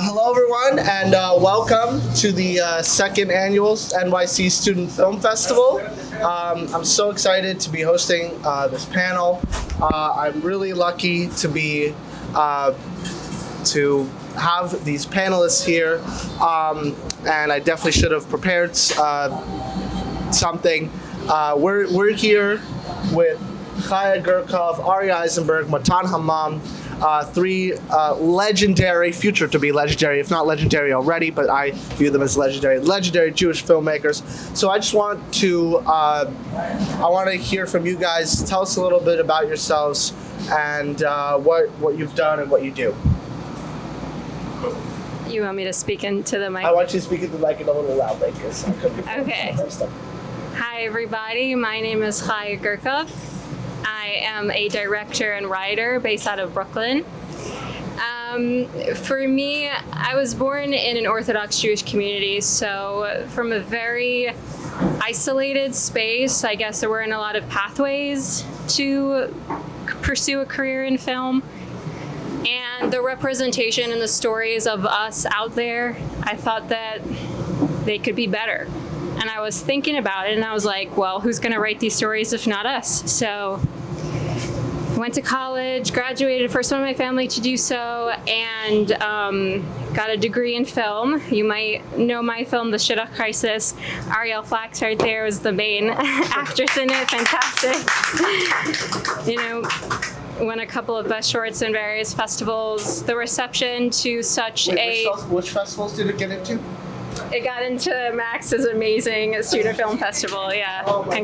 Hello, everyone, and welcome to the second annual NYC Student Film Festival. I'm so excited to be hosting this panel. I'm really lucky to be to have these panelists here, and I definitely should have prepared something. We're here with Chaya Gurkov, Ari Isenberg, Matan Hamam. Three legendary, future to be legendary, if not legendary already, but I view them as legendary Jewish filmmakers. So I just want to, I want to hear from you guys. Tell us a little bit about yourselves and what you've done and what you do. You want me to speak into the mic? I want you to speak into the mic in a little loudly, because I couldn't be Okay. Hi, everybody. My name is Chaya Gurkov. I am a director and writer based out of Brooklyn. For me, I was born in an Orthodox Jewish community, so from a very isolated space, I guess there weren't a lot of pathways to pursue a career in film. And the representation and the stories of us out there, I thought that they could be better. And I was thinking about it, and I was like, well, who's going to write these stories if not us? So I went to college, graduated, first one in my family to do so, and got a degree in film. You might know my film, The Shidduch Crisis. Ariel Flax right there was the main actress in it. Fantastic. You know, won a couple of best shorts in various festivals. The reception to such which festivals did it get into? It got into Max's amazing Student Film Festival, yeah. Oh my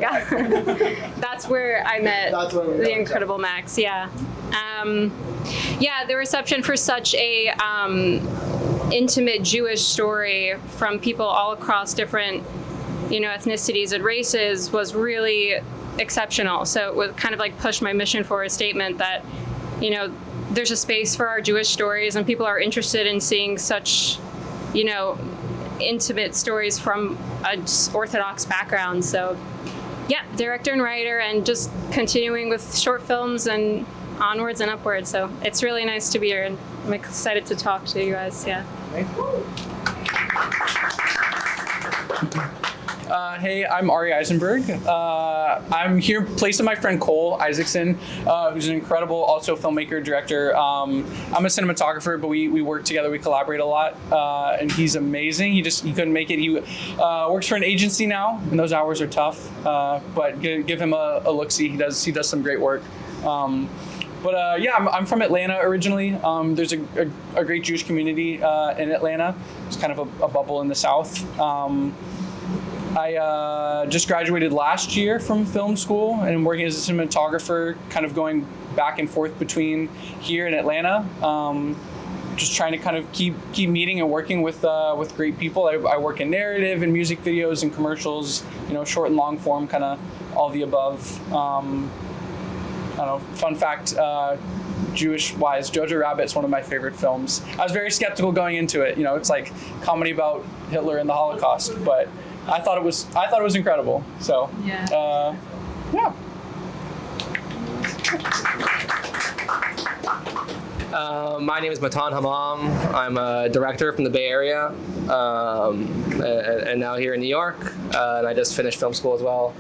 That's where I met the incredible Max, yeah. Yeah, the reception for such a intimate Jewish story from people all across different, ethnicities and races was really exceptional. So it would kind of like push my mission forward statement that, there's a space for our Jewish stories and people are interested in seeing such, intimate stories from an Orthodox background. So yeah, director and writer, and just continuing with short films and onwards and upwards. So it's really nice to be here, and I'm excited to talk to you guys. Yeah. Hey, I'm Ari Isenberg. I'm here placed with my friend Cole Isaacson, who's an incredible also filmmaker, director. I'm a cinematographer, but we work together, we collaborate a lot, and he's amazing. He couldn't make it. He works for an agency now, and those hours are tough, but give him a look-see. He does some great work. I'm from Atlanta originally. There's a great Jewish community in Atlanta. It's kind of a bubble in the South. I just graduated last year from film school and I'm working as a cinematographer, kind of going back and forth between here and Atlanta. Just trying to kind of keep meeting and working with great people. I work in narrative and music videos and commercials, short and long form, kind of all the above. I don't know, fun fact, Jewish-wise, Jojo Rabbit's one of my favorite films. I was very skeptical going into it. It's like comedy about Hitler and the Holocaust, but I thought it was incredible. So yeah. My name is Matan Hamam. I'm a director from the Bay Area, and now here in New York. And I just finished film school as well.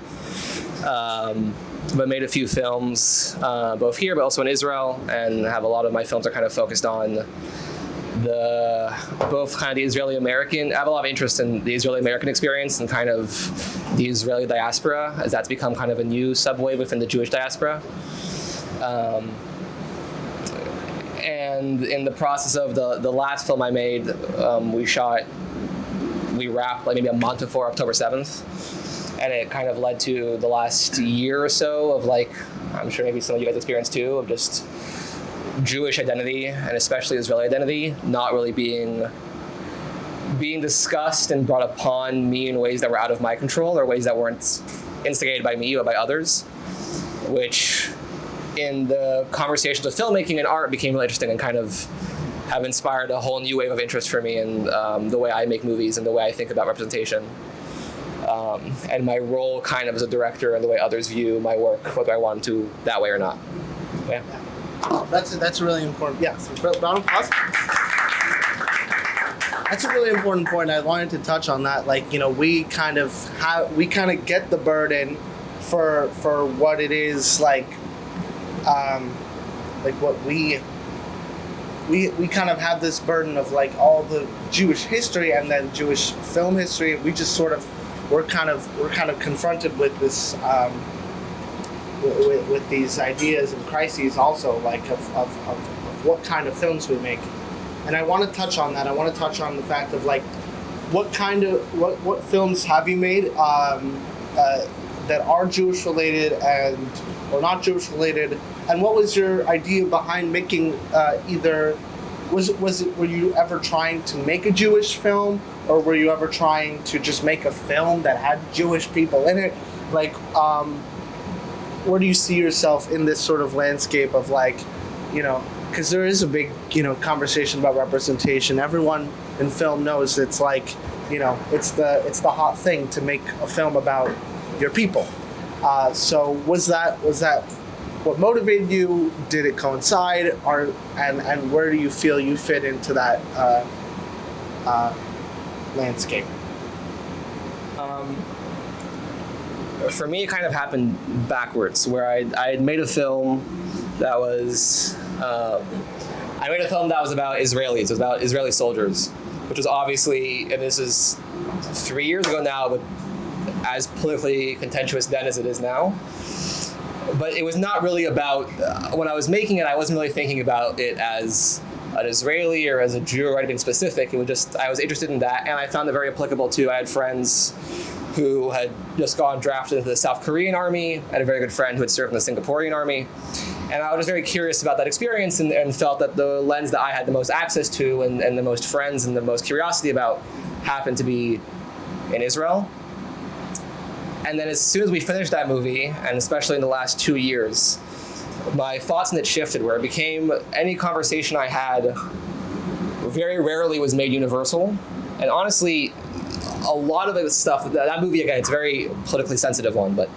But made a few films, both here but also in Israel, and have a lot of my films are kind of focused on both kind of the Israeli-American. I have a lot of interest in the Israeli-American experience and kind of the Israeli diaspora, as that's become kind of a new subway within the Jewish diaspora. And in the process of the last film I made, we wrapped like maybe a month before October 7th. And it kind of led to the last year or so of like, I'm sure maybe some of you guys experienced too, of just Jewish identity and especially Israeli identity not really being discussed and brought upon me in ways that were out of my control or ways that weren't instigated by me or by others, which in the conversations with filmmaking and art became really interesting and kind of have inspired a whole new wave of interest for me in the way I make movies and the way I think about representation. And my role kind of as a director and the way others view my work, whether I want to that way or not. Yeah. That's really important. Yeah. So round of applause. That's a really important point. I wanted to touch on that. Like, you know, we kind of get the burden for what it is, like what we kind of have this burden of like all the Jewish history and then Jewish film history. We just sort of we're kind of confronted with this with these ideas and crises also, like of what kind of films we make. And I want to touch on that. I want to touch on the fact of like what films have you made that are Jewish related and or not Jewish related, and what was your idea behind making either were you ever trying to make a Jewish film, or were you ever trying to just make a film that had Jewish people in it? Like, where do you see yourself in this sort of landscape of like, you know, because there is a big, you know, conversation about representation. Everyone in film knows it's like, you know, it's the hot thing to make a film about your people. So was that what motivated you? Did it coincide? And where do you feel you fit into that landscape? For me, it kind of happened backwards, where I had made a film that was about Israelis. It was about Israeli soldiers, which was obviously, and this is 3 years ago now, but as politically contentious then as it is now. But it was not really about, when I was making it, I wasn't really thinking about it as an Israeli or as a Jew or anything specific. It was just, I was interested in that, and I found it very applicable too. I had friends who had just gone drafted into the South Korean army. I had a very good friend who had served in the Singaporean army. And I was very curious about that experience and felt that the lens that I had the most access to and the most friends and the most curiosity about happened to be in Israel. And then as soon as we finished that movie, and especially in the last 2 years, my thoughts on it shifted, where it became any conversation I had very rarely was made universal. And honestly, a lot of the stuff, that movie, again, it's a very politically sensitive one, but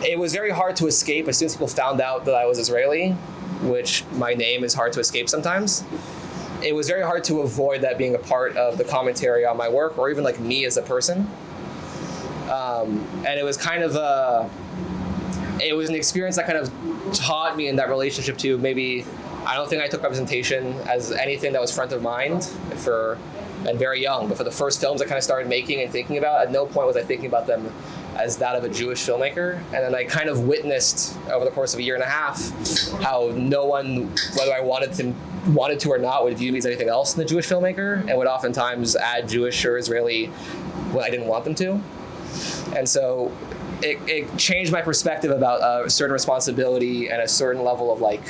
it was very hard to escape as soon as people found out that I was Israeli, which my name is hard to escape sometimes. It was very hard to avoid that being a part of the commentary on my work, or even like me as a person. And it was kind of it was an experience that kind of taught me in that relationship to maybe, I don't think I took representation as anything that was front of mind and very young, but for the first films I kind of started making and thinking about, at no point was I thinking about them as that of a Jewish filmmaker. And then I kind of witnessed over the course of a year and a half how no one, whether I wanted to or not, would view me as anything else than a Jewish filmmaker, and would oftentimes add Jewish or Israeli when I didn't want them to. And so it changed my perspective about a certain responsibility and a certain level of like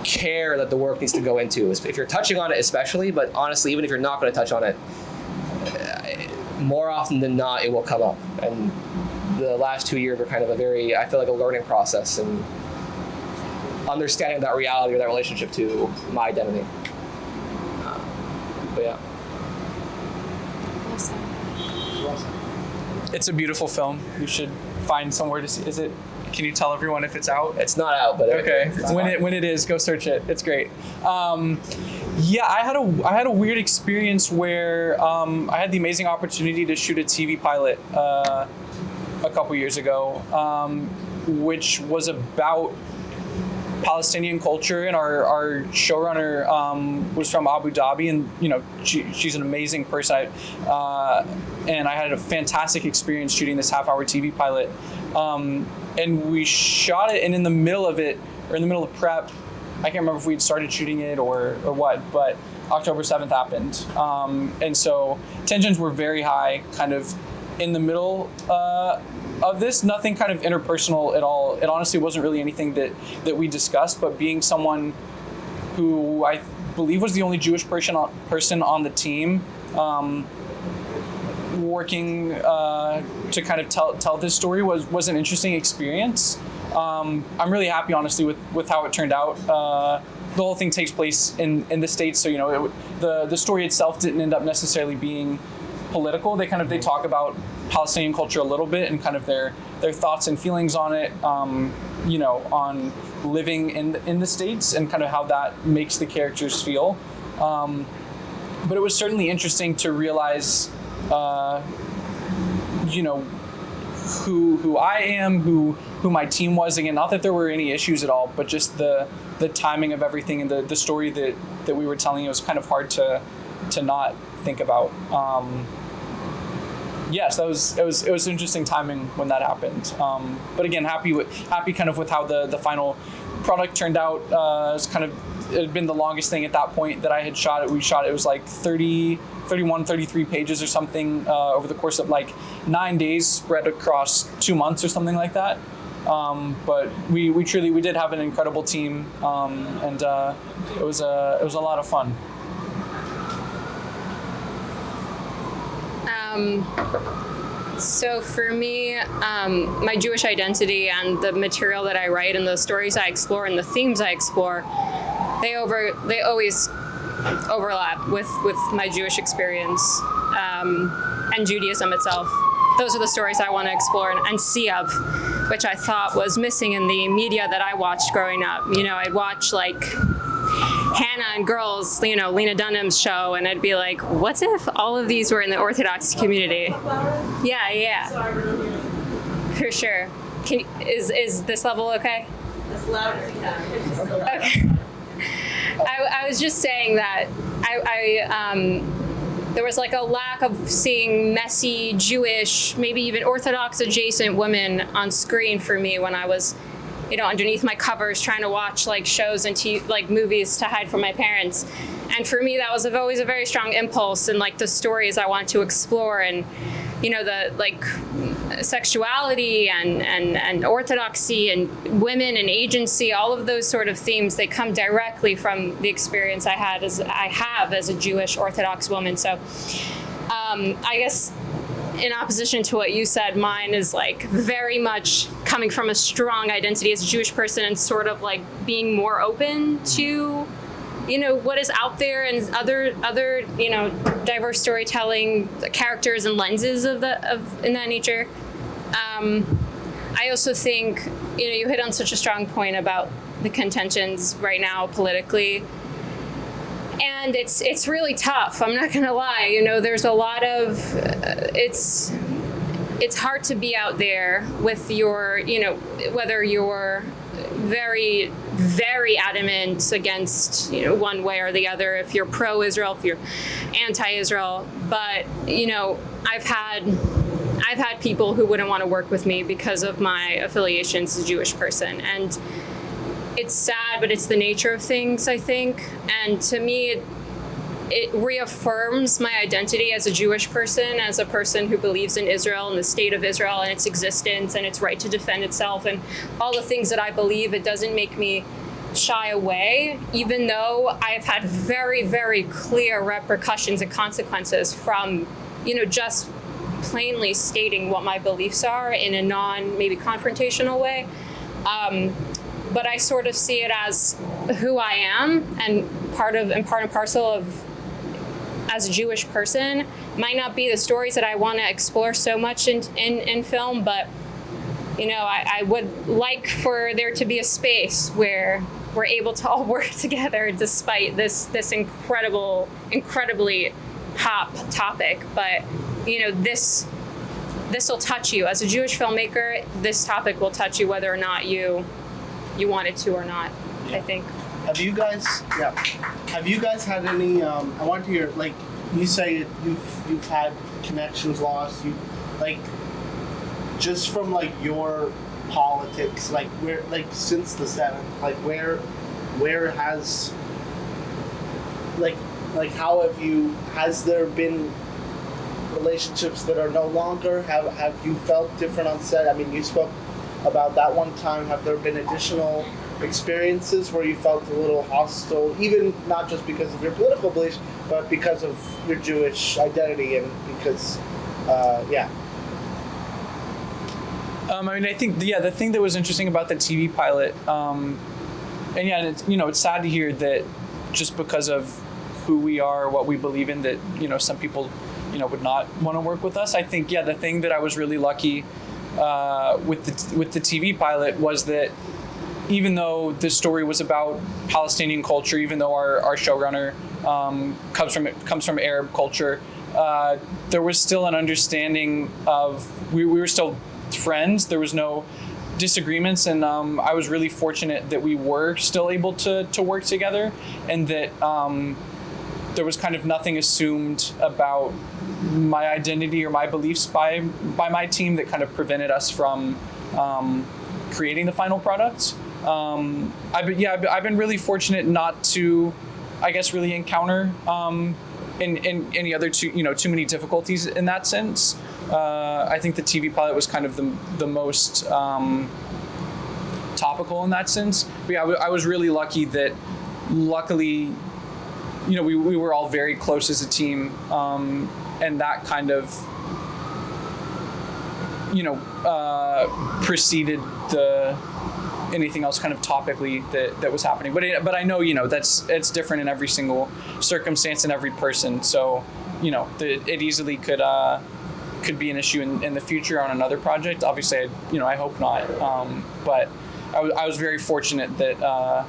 care that the work needs to go into. If you're touching on it especially, but honestly, even if you're not going to touch on it, more often than not, it will come up. And the last 2 years were kind of I feel like a learning process and understanding that reality or that relationship to my identity. But yeah. It's a beautiful film. You should find somewhere to see. Can you tell everyone if it's out? It's not out, but okay. When it is, go search it. It's great. Yeah, I had a weird experience where I had the amazing opportunity to shoot a TV pilot a couple years ago, which was about Palestinian culture, and our showrunner was from Abu Dhabi, and you know she's an amazing person. And I had a fantastic experience shooting this half-hour TV pilot. And we shot it, and in the middle of it, or in the middle of prep, I can't remember if we'd started shooting it or what, but October 7th happened. And so tensions were very high, kind of in the middle of this. Nothing kind of interpersonal at all. It honestly wasn't really anything that we discussed, but being someone who I believe was the only Jewish person on the team, working to kind of tell this story was an interesting experience. I'm really happy, honestly, with how it turned out. The whole thing takes place in the States, so you know the story itself didn't end up necessarily being political. They talk about Palestinian culture a little bit and kind of their thoughts and feelings on it, you know, on living in the States and kind of how that makes the characters feel. but it was certainly interesting to realize, who I am, who my team was. Again, not that there were any issues at all, but just the timing of everything and the story that we were telling, it was kind of hard to not think about. Yes, it was interesting timing when that happened. But again, happy kind of with how the final product turned out. It had been the longest thing at that point that I had shot it. It was like 33 pages or something over the course of like 9 days, spread across 2 months or something like that. But we did have an incredible team, and it was a lot of fun. So for me, my Jewish identity and the material that I write and the stories I explore and the themes I explore, they always overlap with my Jewish experience and Judaism itself. Those are the stories I want to explore and see of, which I thought was missing in the media that I watched growing up. I'd watch like Hannah and Girls, Lena Dunham's show, and I'd be like, what if all of these were in the Orthodox community? Yeah. For sure. Is this level okay? As loud as you can. Okay. I was just saying that there was like a lack of seeing messy Jewish, maybe even Orthodox adjacent women on screen for me when I was, underneath my covers trying to watch like shows and like movies to hide from my parents. And for me, that was always a very strong impulse in like the stories I wanted to explore, and the like sexuality and orthodoxy and women and agency, all of those sort of themes, they come directly from the experience I have as a Jewish Orthodox woman. So I guess in opposition to what you said, mine is like very much coming from a strong identity as a Jewish person and sort of like being more open to what is out there and other diverse storytelling characters and lenses in that nature. I also think you hit on such a strong point about the contentions right now politically, and it's really tough. I'm not gonna lie. There's a lot of it's hard to be out there with your whether you're very, very adamant against one way or the other, if you're pro-Israel, if you're anti-Israel. But I've had people who wouldn't want to work with me because of my affiliations as a Jewish person, and it's sad, but it's the nature of things, I think. And to me, it reaffirms my identity as a Jewish person, as a person who believes in Israel and the state of Israel and its existence and its right to defend itself and all the things that I believe. It doesn't make me shy away, even though I've had very, very clear repercussions and consequences from, just plainly stating what my beliefs are in a maybe confrontational way. But I sort of see it as who I am, and part and parcel of as a Jewish person. Might not be the stories that I want to explore so much in film, but I would like for there to be a space where we're able to all work together despite this incredibly hot topic. But this will touch you as a Jewish filmmaker. This topic will touch you whether or not you want it to or not. I think. Have you guys had any? I want to hear, like you say, you've had connections lost. You just from like your politics, like where, like since the 7th, like where has like how have you? Has there been relationships that are no longer? Have you felt different on set? I mean, you spoke about that one time. Have there been additional experiences where you felt a little hostile, even not just because of your political beliefs, but because of your Jewish identity and because, I think the thing that was interesting about the TV pilot, it's sad to hear that just because of who we are, what we believe in, that some people would not want to work with us. I think the thing that I was really lucky with the TV pilot was that even though the story was about Palestinian culture, even though our showrunner comes from Arab culture, there was still an understanding of we were still friends. There was no disagreements, and I was really fortunate that we were still able to work together, and that there was kind of nothing assumed about my identity or my beliefs by my team that kind of prevented us from creating the final product. I've been really fortunate not to, I guess, really encounter in any other too many difficulties in that sense. I think the TV pilot was kind of the most topical in that sense. But yeah, I was really lucky that, luckily, we were all very close as a team, and that kind of preceded anything else kind of topically that was happening. But I know it's different in every single circumstance and every person. So it easily could be an issue in the future on another project. Obviously, I hope not. But I was very fortunate that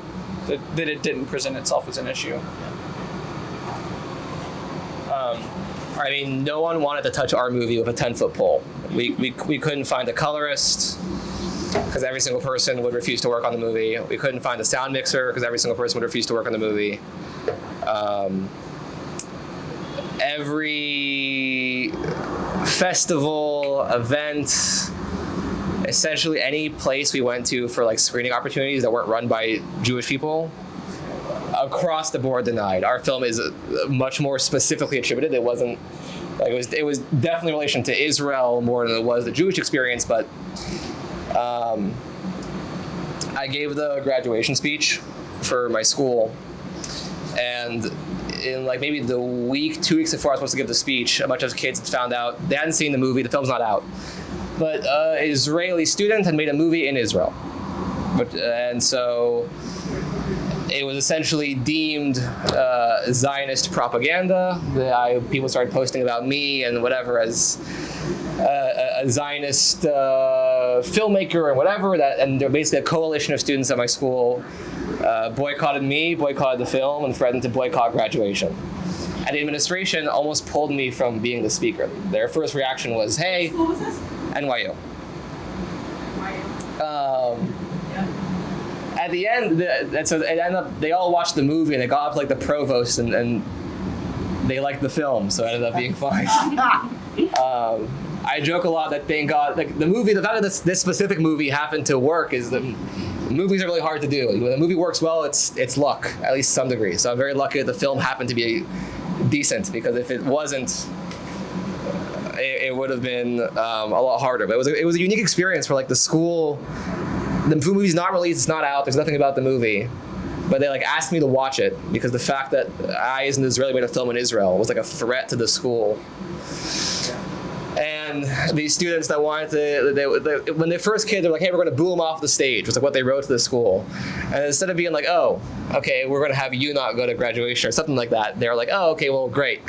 it didn't present itself as an issue. I mean, no one wanted to touch our movie with a 10-foot pole. We couldn't find a colorist because every single person would refuse to work on the movie. We couldn't find a sound mixer because every single person would refuse to work on the movie. Every festival, event, essentially any place we went to for like screening opportunities that weren't run by Jewish people, across the board denied. Our film is much more specifically attributed. It wasn't like it was definitely in relation to Israel more than it was the Jewish experience. But I gave the graduation speech for my school, and in like maybe the week, 2 weeks before I was supposed to give the speech, a bunch of kids had found out they hadn't seen the movie. The film's not out, but an Israeli student had made a movie in Israel, and so it was essentially deemed Zionist propaganda. People started posting about me and whatever as a Zionist filmmaker and whatever. And they're basically a coalition of students at my school boycotted me, boycotted the film, and threatened to boycott graduation. And the administration almost pulled me from being the speaker. Their first reaction was, "Hey, What was this? NYU." Yeah. At the end, so it ended up, they all watched the movie and they got up to like the provost and they liked the film, so it ended up being fine. I joke a lot that thank God, like the movie, the fact that this specific movie happened to work is that movies are really hard to do. When a movie works well, it's luck, at least to some degree. So I'm very lucky that the film happened to be decent, because if it wasn't, it would have been a lot harder. But it was a unique experience for like the school. The movie's not released, it's not out, there's nothing about the movie. But they like asked me to watch it because the fact that I, as an Israeli, made a film in Israel was like a threat to the school. And these students that wanted to, when they first came, they're like, "Hey, we're going to boo them off the stage," was like what they wrote to the school. And instead of being like, "Oh, okay, we're going to have you not go to graduation," or something like that, they're like, "Oh, okay, well, great.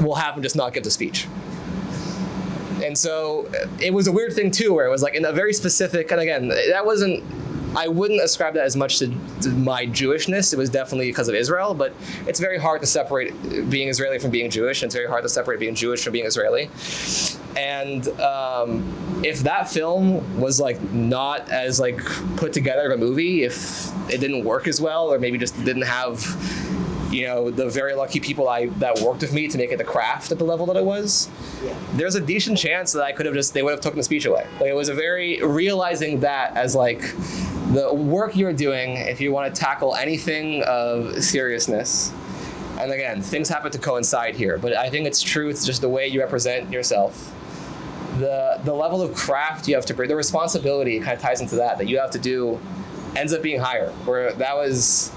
We'll have him just not give the speech." And so it was a weird thing too, where it was like in a very specific, and again, that wasn't, I wouldn't ascribe that as much to my Jewishness. It was definitely because of Israel, but it's very hard to separate being Israeli from being Jewish, and it's very hard to separate being Jewish from being Israeli. And if that film was like not as like put together of a movie, if it didn't work as well, or maybe just didn't have, the very lucky people that worked with me to make it the craft at the level that it was, there's a decent chance that they would have taken the speech away. Like it was a very realizing that as like the work you're doing, if you want to tackle anything of seriousness. And again, things happen to coincide here, but I think it's true. It's just the way you represent yourself. The level of craft you have to bring, the responsibility kind of ties into that you have to do, ends up being higher. Where that was,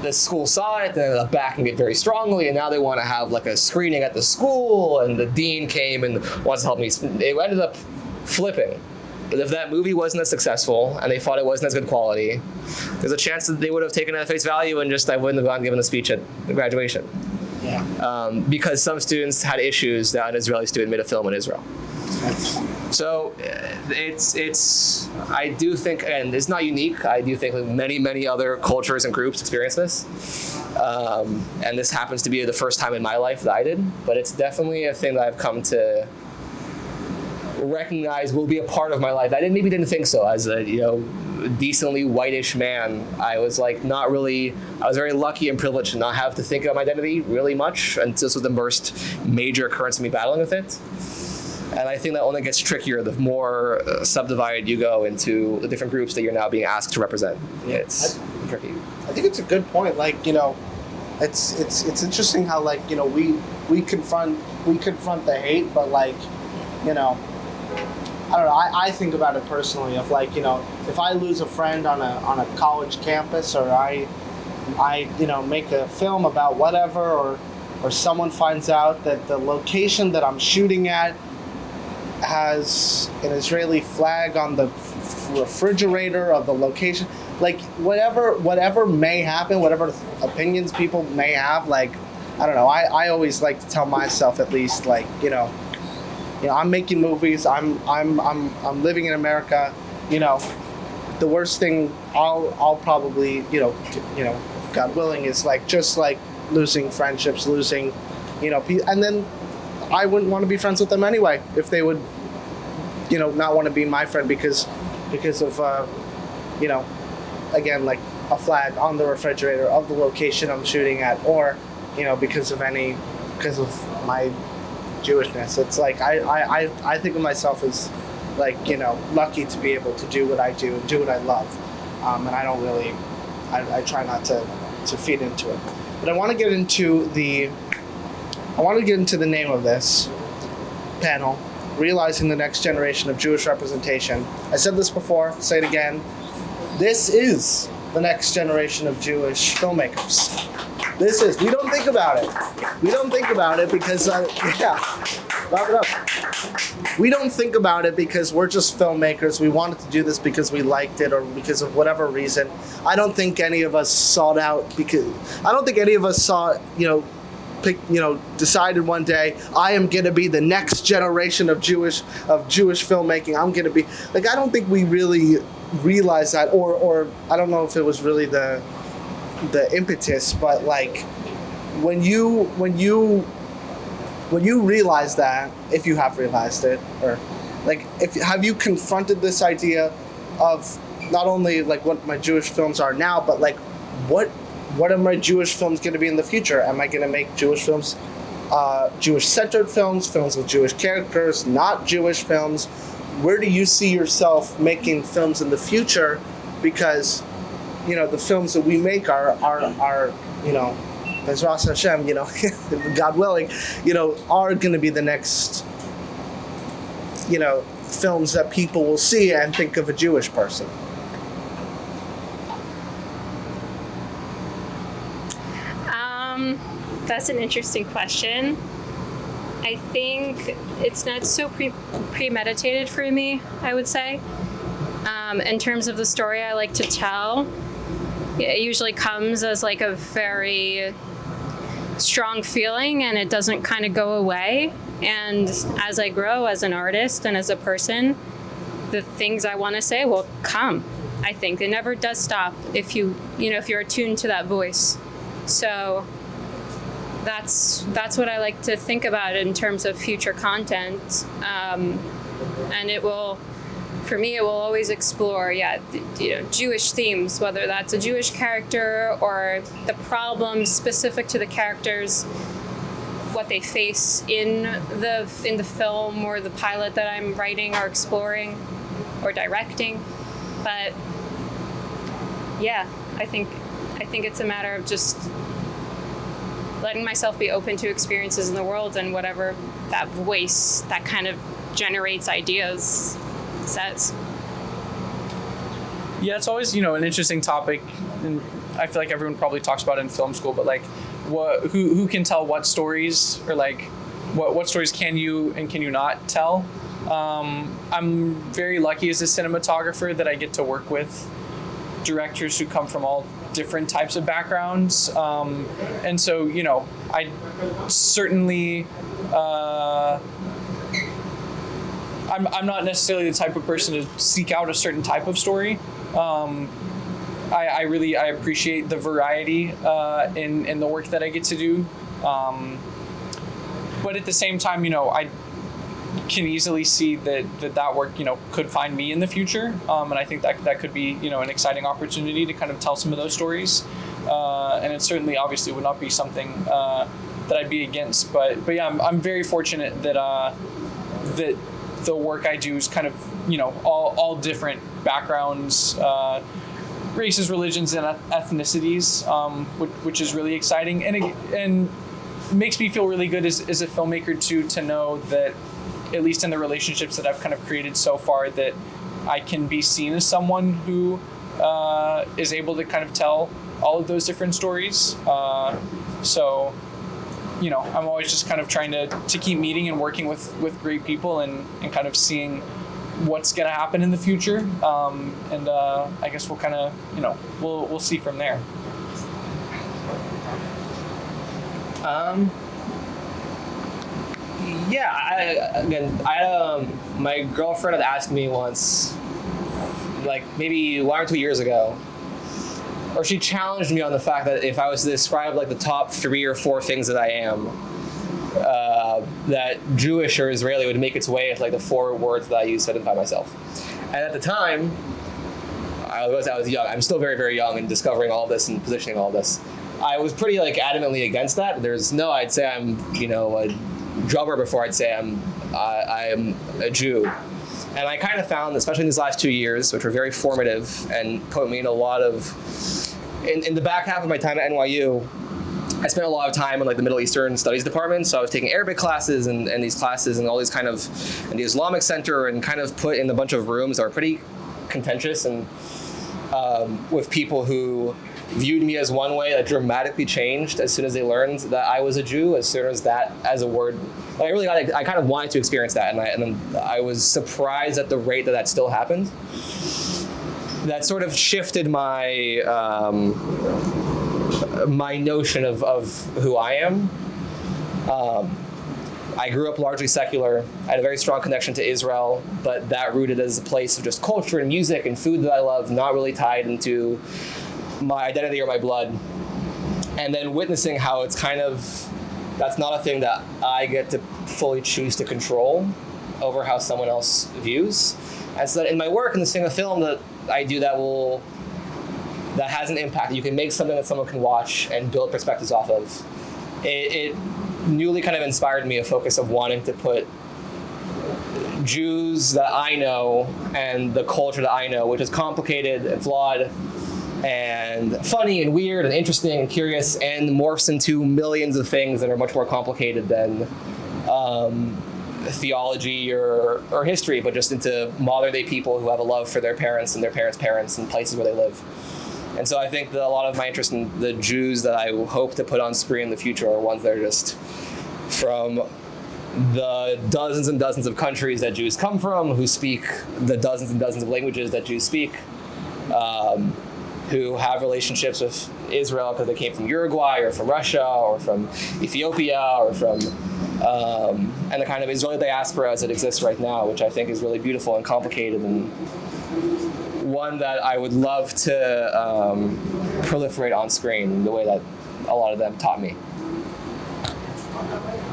the school saw it, and ended up backing it very strongly, and now they want to have like a screening at the school, and the dean came and wants to help me. It ended up flipping. But if that movie wasn't as successful and they thought it wasn't as good quality, there's a chance that they would have taken it at face value and I wouldn't have gone given a speech at the graduation. Yeah. Because some students had issues that an Israeli student made a film in Israel. So it's I do think, and it's not unique, I do think that many other cultures and groups experience this. And this happens to be the first time in my life that I did, but it's definitely a thing that I've come to recognize will be a part of my life. I maybe didn't think so as a decently whitish man. I was like I was very lucky and privileged to not have to think about my identity really much, and this was the first major occurrence of me battling with it. And I think that only gets trickier the more subdivided you go into the different groups that you're now being asked to represent. It's tricky. I think it's a good point. Like, it's interesting how we confront the hate, but I don't know. I think about it personally of if I lose a friend on a college campus, or I make a film about whatever, or someone finds out that the location that I'm shooting at has an Israeli flag on the refrigerator of the location, whatever may happen, whatever opinions people may have, I don't know. I always like to tell myself, at least, I'm making movies. I'm living in America. The worst thing I'll probably God willing is just losing friendships, losing and then I wouldn't want to be friends with them anyway if they would not want to be my friend because of again, a flag on the refrigerator of the location I'm shooting at, or because of my Jewishness. It's I think of myself as lucky to be able to do what I do and do what I love, and I don't really I try not to feed into it. But I want to get into the name of this panel, Realizing the Next Generation of Jewish Representation. I said this before, say it again. This is the next generation of Jewish filmmakers. We don't think about it. We don't think about it because, wrap it up. We don't think about it because we're just filmmakers. We wanted to do this because we liked it or because of whatever reason. I don't think any of us sought out decided one day, I am going to be the next generation of Jewish filmmaking. I'm going to be, I don't think we really realized that, or I don't know if it was really the impetus, but when you realize that, if you have realized it, or have you confronted this idea of not only what my Jewish films are now, but what are my Jewish films going to be in the future? Am I going to make Jewish films, Jewish-centered films with Jewish characters, not Jewish films? Where do you see yourself making films in the future? Because, the films that we make are Bezras Hashem, God willing, are going to be the next, films that people will see and think of a Jewish person. That's an interesting question. I think it's not so premeditated for me, I would say. In terms of the story I like to tell, it usually comes as a very strong feeling, and it doesn't kind of go away. And as I grow as an artist and as a person, the things I want to say will come. I think it never does stop if you're attuned to that voice. So that's what I like to think about in terms of future content, and it will always explore Jewish themes, whether that's a Jewish character or the problems specific to the characters, what they face in the film or the pilot that I'm writing or exploring or directing. But I think it's a matter of just letting myself be open to experiences in the world and whatever that voice that kind of generates ideas says. Yeah, it's always, an interesting topic, and I feel like everyone probably talks about it in film school, but who can tell what stories, or what stories can you and can you not tell? I'm very lucky as a cinematographer that I get to work with directors who come from all different types of backgrounds, and so I certainly I'm not necessarily the type of person to seek out a certain type of story. I appreciate the variety in the work that I get to do. But at the same time, I can easily see that work, could find me in the future. And I think that could be, an exciting opportunity to kind of tell some of those stories. And it certainly obviously would not be something that I'd be against. But yeah, I'm very fortunate that that the work I do is kind of, all different backgrounds, races, religions, and ethnicities, which is really exciting. And makes me feel really good as a filmmaker too, to know that at least in the relationships that I've kind of created so far, that I can be seen as someone who is able to kind of tell all of those different stories. So, I'm always just kind of trying to keep meeting and working with great people and kind of seeing what's going to happen in the future. And I guess we'll kind of, we'll see from there. My girlfriend had asked me once, like maybe 1 or 2 years ago, or she challenged me on the fact that if I was to describe like the top 3 or 4 things that I am, that Jewish or Israeli would make its way into like the 4 words that I use to identify myself. And at the time, I was young. I'm still very, very young and discovering all this and positioning all this. I was pretty like adamantly against that. I'd say I'm, a drummer before I'd say I'm a Jew. And I kind of found, especially in these last 2 years, which were very formative and put me in a lot of, in the back half of my time at NYU, I spent a lot of time in like the Middle Eastern Studies department. So I was taking Arabic classes and these classes and all these kind of, in the Islamic Center, and kind of put in a bunch of rooms that were pretty contentious and with people who viewed me as one way that dramatically changed as soon as they learned that I was a Jew, as soon as that as a word. I kind of wanted to experience that, and I was surprised at the rate that still happened. That sort of shifted my my notion of who I am. I grew up largely secular. I had a very strong connection to Israel, but that rooted as a place of just culture and music and food that I love, not really tied into my identity or my blood. And then witnessing how it's kind of, that's not a thing that I get to fully choose to control over how someone else views. And so that in my work, in the single film that I do that has an impact, you can make something that someone can watch and build perspectives off of. It newly kind of inspired me a focus of wanting to put Jews that I know and the culture that I know, which is complicated and flawed and funny and weird and interesting and curious, and morphs into millions of things that are much more complicated than theology or history, but just into modern day people who have a love for their parents and their parents' parents and places where they live. And so I think that a lot of my interest in the Jews that I hope to put on screen in the future are ones that are just from the dozens and dozens of countries that Jews come from, who speak the dozens and dozens of languages that Jews speak, who have relationships with Israel because they came from Uruguay or from Russia or from Ethiopia or from, and the kind of Israeli diaspora as it exists right now, which I think is really beautiful and complicated, and one that I would love to proliferate on screen the way that a lot of them taught me.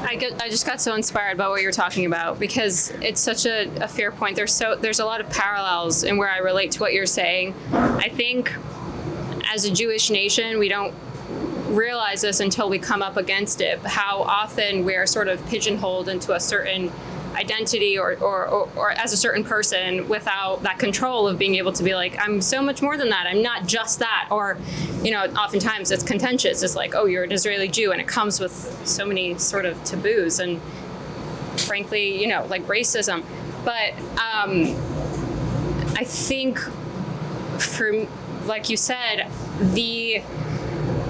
I just got so inspired by what you're talking about, because it's such a fair point. There's a lot of parallels in where I relate to what you're saying. I think as a Jewish nation, we don't realize this until we come up against it, how often we're sort of pigeonholed into a certain identity or as a certain person without that control of being able to be like, I'm so much more than that. I'm not just that. Or, oftentimes it's contentious. It's like, oh, you're an Israeli Jew, and it comes with so many sort of taboos and frankly, like racism. But I think like you said, the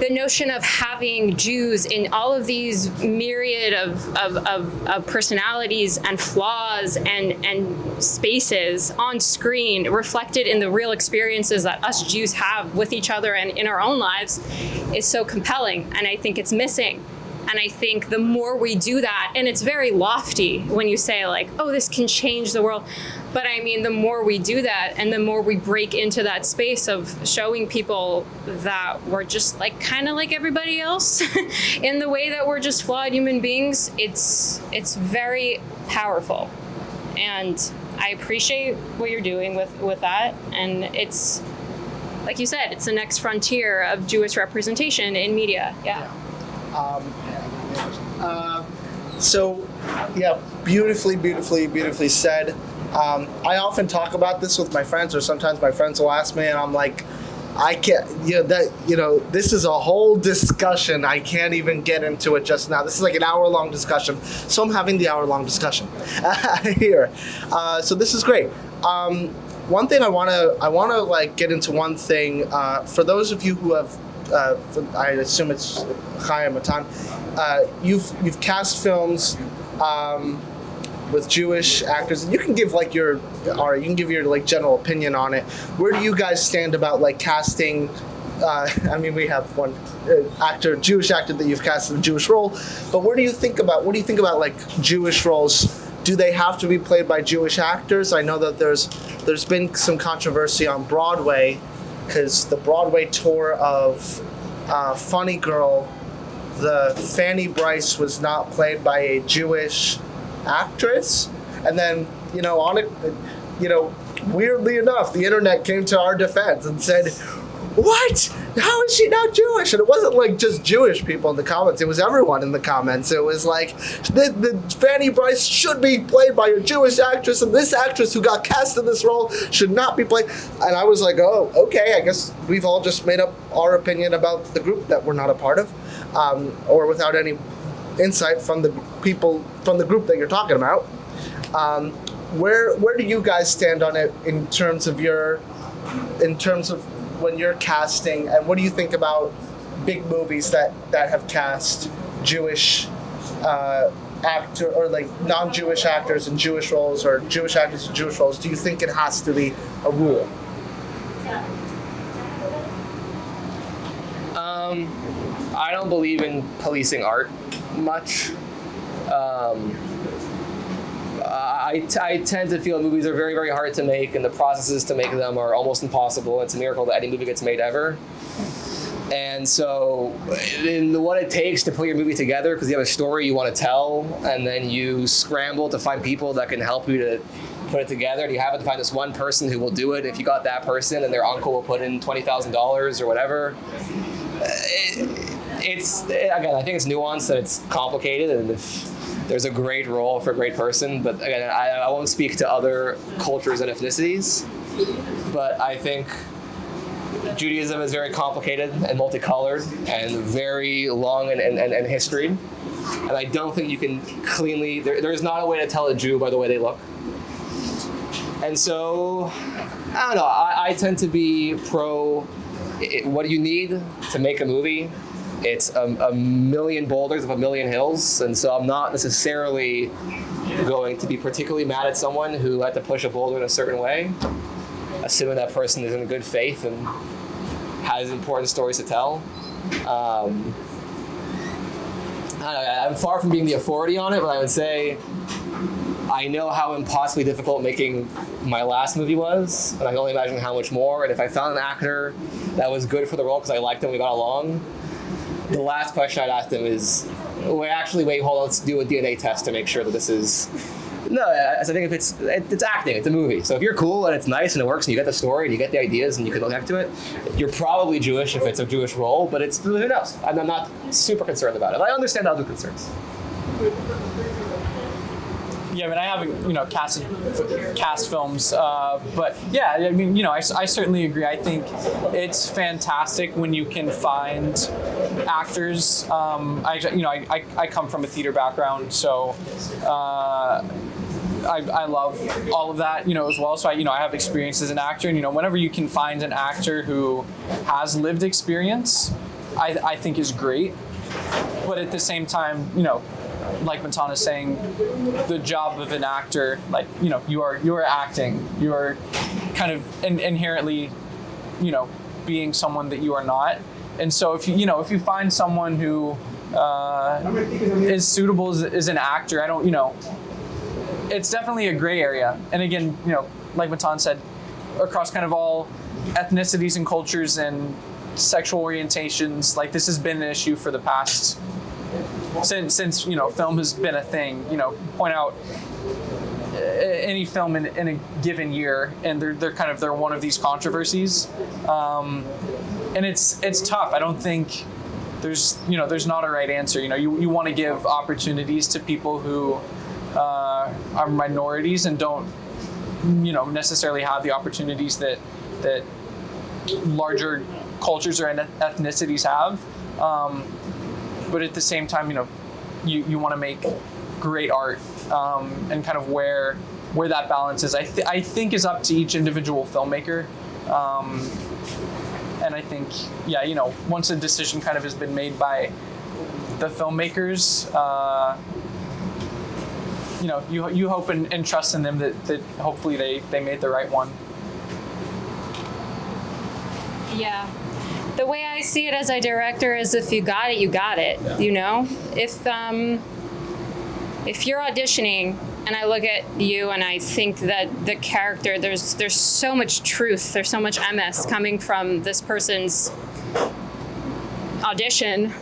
notion of having Jews in all of these myriad of personalities and flaws and spaces on screen, reflected in the real experiences that us Jews have with each other and in our own lives, is so compelling. And I think it's missing. And I think the more we do that, and it's very lofty when you say like, oh, this can change the world. But I mean, the more we do that and the more we break into that space of showing people that we're just like kind of like everybody else in the way that we're just flawed human beings, it's very powerful. And I appreciate what you're doing with that. And it's, like you said, it's the next frontier of Jewish representation in media. Yeah. So, yeah, beautifully said. I often talk about this with my friends, or sometimes my friends will ask me, and I'm like, I can't, this is a whole discussion. I can't even get into it just now. This is like an hour-long discussion, so I'm having the hour-long discussion here. So this is great. One thing I wanna like get into one thing. For those of you who have, I assume it's Chaya, Matan, you've cast films with Jewish actors, and you can give like your like general opinion on it. Where do you guys stand about like casting? I mean, we have one Jewish actor that you've cast in a Jewish role, but what do you think about like Jewish roles? Do they have to be played by Jewish actors? I know that there's been some controversy on Broadway because the Broadway tour of Funny Girl, the Fanny Bryce was not played by a Jewish actress, and then weirdly enough, the internet came to our defense and said, "What? How is she not Jewish?" And it wasn't like just Jewish people in the comments; it was everyone in the comments. It was like the Fanny Bryce should be played by a Jewish actress, and this actress who got cast in this role should not be played. And I was like, "Oh, okay. I guess we've all just made up our opinion about the group that we're not a part of, or without any insight from the people from the group that you're talking about." Where do you guys stand on it in terms of when you're casting, and what do you think about big movies that have cast Jewish actor or like non-Jewish actors in Jewish roles, or Jewish actors in Jewish roles? Do you think it has to be a rule? I don't believe in policing art much. I tend to feel movies are very, very hard to make, and the processes to make them are almost impossible. It's a miracle that any movie gets made ever. And so, in what it takes to put your movie together, because you have a story you want to tell, and then you scramble to find people that can help you to put it together, and you happen to find this one person who will do it. If you got that person, and their uncle will put in $20,000 or whatever. Again, I think it's nuanced and it's complicated, and if there's a great role for a great person, but again, I won't speak to other cultures and ethnicities, but I think Judaism is very complicated and multicolored and very long and history, and I don't think you can cleanly, there's not a way to tell a Jew by the way they look. And so, I don't know, I tend to be pro, what do you need to make a movie? It's a million boulders of a million hills, and so I'm not necessarily going to be particularly mad at someone who had to push a boulder in a certain way, assuming that person is in good faith and has important stories to tell. I'm far from being the authority on it, but I would say I know how impossibly difficult making my last movie was, and I can only imagine how much more. And if I found an actor that was good for the role because I liked him, we got along, the last question I'd ask them is, hold on, let's do a DNA test to make sure that this is... No, I think if it's acting, it's a movie. So if you're cool and it's nice and it works and you get the story and you get the ideas and you can connect to it, you're probably Jewish if it's a Jewish role, but it's, who knows? I'm not super concerned about it. I understand other concerns. Yeah, I mean, I haven't, cast films, but yeah, I mean, I certainly agree. I think it's fantastic when you can find actors. I come from a theater background, so I love all of that, as well. So I have experience as an actor, and whenever you can find an actor who has lived experience, I think is great. But at the same time, like Matan is saying, the job of an actor, you are acting, you are kind of inherently, being someone that you are not. And so if you find someone who is suitable as an actor, I don't, it's definitely a gray area. And again, like Matan said, across kind of all ethnicities and cultures and sexual orientations, like this has been an issue for the past since film has been a thing. Point out any film in a given year, and they're one of these controversies, and it's tough. I don't think there's not a right answer. You want to give opportunities to people who are minorities and don't necessarily have the opportunities that larger cultures or ethnicities have, but at the same time you want to make great art, and kind of where that balance is, I think is up to each individual filmmaker, and I think once a decision kind of has been made by the filmmakers, you hope and trust in them that hopefully they made the right one. Yeah. The way I see it as a director is if you got it, you got it. Yeah. If you're auditioning and I look at you and I think that the character, there's so much truth, there's so much MS coming from this person's audition,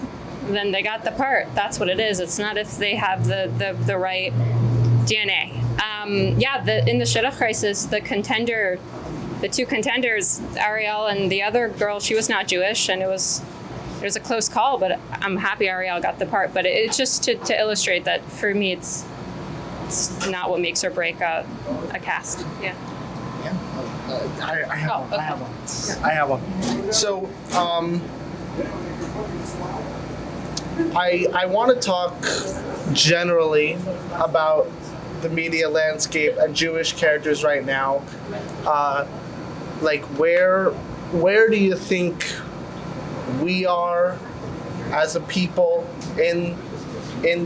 then they got the part. That's what it is. It's not if they have the right DNA. In the Shidduch crisis, the two contenders, Ariel and the other girl, she was not Jewish, and it was a close call, but I'm happy Ariel got the part. But it's just to illustrate that for me, it's not what makes or break a cast. Yeah. Yeah. I have Oh, one. okay. I have one. I have one. So, I want to talk generally about the media landscape and Jewish characters right now. Like where do you think we are as a people in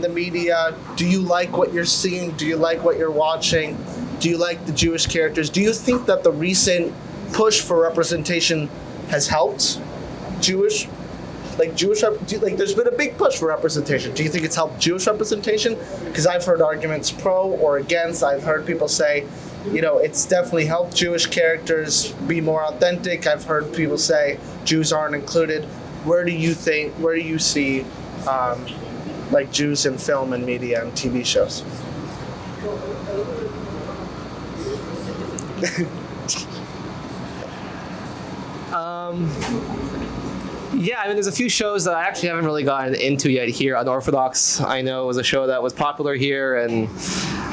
the media? Do you like what you're seeing? Do you like what you're watching? Do you like the Jewish characters? Do you think that the recent push for representation has helped there's been a big push for representation. Do you think it's helped Jewish representation? Because I've heard arguments pro or against. I've heard people say, it's definitely helped Jewish characters be more authentic. I've heard people say Jews aren't included. Where do you see like Jews in film and media and TV shows? Yeah, there's a few shows that I actually haven't really gotten into yet here. Unorthodox, I know, was a show that was popular here, and